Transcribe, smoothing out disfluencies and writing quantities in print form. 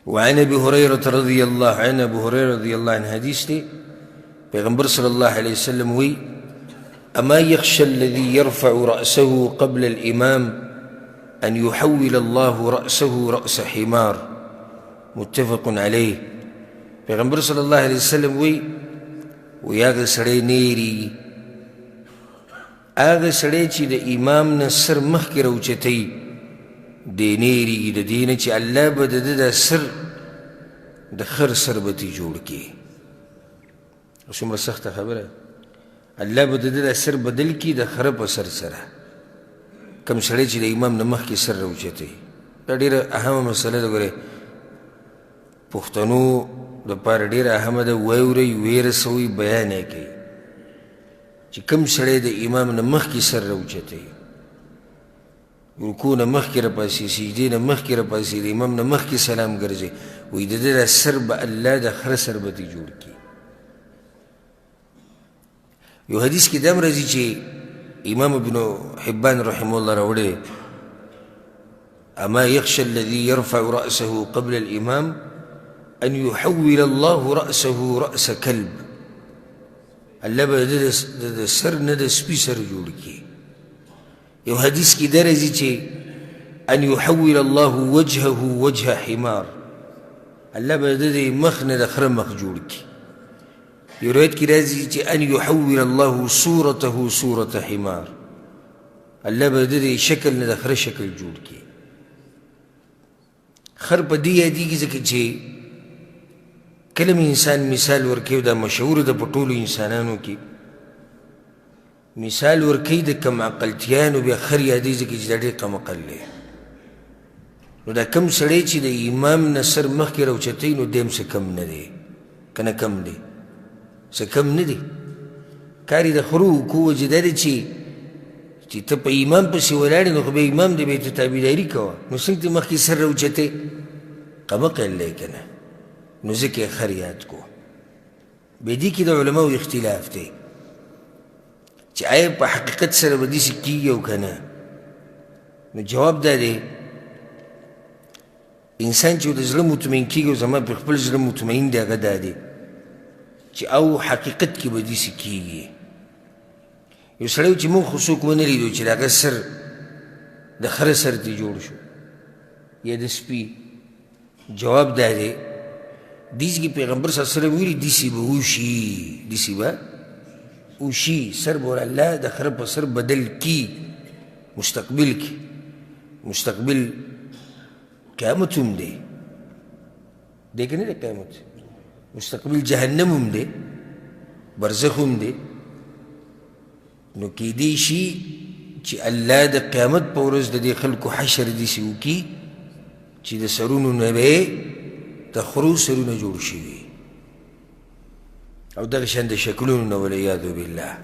وعن ابي هريره رضي الله عنه، ابو هريره رضي الله عنه حديث دي پیغمبر صلى الله عليه وسلم وي: اما يخشى الذي يرفع رأسه قبل الامام ان يحول الله رأسه رأس حمار. متفق عليه. پیغمبر صلی الله علیه وسلم وی هغه سړی نیری، هغه سړی چې د امام نه سر مخکې راوچتی دی نیریږي د دې نه چې الله به د ده دا سر د خر سر به ترې جوړ کړي. څومره سخته خبره، الله به د ده دا سر بدل کړي د خره په سر سره. کوم سړی چې د امام نه مخکې سر راوچتی، دا ډېره اهمه مسله ده. ګورئ پښتنو دپاره ډېره اهمه ده، واورئ ویې رسوئ بیان یې کوي چې کوم سړی د امام نه مخکې سر راوچتی، رکوع نه مخکې راپاڅي، سجدې نه مخکې راپاڅي، د امام نه مخکې سلام ګرځي، وایي د ده دا سر به الله د خره سر به ترې جوړ کړي. یو حدیث کې دا هم راځي چې امام ابن حبان رحمه الله راوړی: اما يخشى الذي يرفع رأسه قبل الامام ان يحول الله رأسه رأس كلب. الله به د سر نه د سپي سر جوړ کړي. یو حدیث کې دا راځي چې ان يحول الله وجهه وجه حمار، الله به د مخ نه د خره مخ جوړ کړي. یو روایت کې راځي چې ان يحول الله صورته صورة حمار، الله به د شکل نه د خره شکل جوړ کړي. خر په دې یادېږي ځکه چې کله مې انسان مثال ورکوي، دا مشهور ده په ټولو انسانانو کې، مثال ورکوي د کم عقلتیانو، بیا خر یادېږي ځکه چې دا ډېر کم عقل دی. نو دا کم سړی چې د امام نه سر مخکې راوچتی، نو دی هم څه کم نه دی، که نه کم دی، څه کم نه دی. کار یې د خرو کو وجې دا دی چې ته په امام پسې ولاړې، نو خو به امام دی، به یې ته تابعداري کوه، نو څنګه ته مخکې سر راوچتی؟ قمقل دی که نه، نو ځکه یې خر یاد کو. بیا دې کې د علماو اختلاف دی چې آیا په حقیقت سره به داسې کېږي او که نه. نو جواب دا دی، انسان چې د زړه مطمئن کېږي، او زما په خپل زړه مطمئن دی، هغه دا دی چې او حقیقت کې به داسې کېږي. یو سړی چې موږ خو څوک ونه لیدو چې د هغه سر د خره سر ترې جوړ شو یا د سپي. جواب دا دی، دیس کې پیغمبر صلی الله علیه وسلم ویلي دیسې به وشي، دیسې به وشي، سر به الله د خره په سر بدل کی مستقبل کې. مستقبل قیامت هم دی، دی که نه دی قیامت؟ مستقبل جهنم هم دی، برزخ هم دی. نو کیدی شي چې الله د قیامت په ورځ د دې خلکو حشر داسې وکړي چې د سرونو نه به د خرو سرونه جوړ شوي او دغه شان د شکلونو نه، والعیاذ بالله.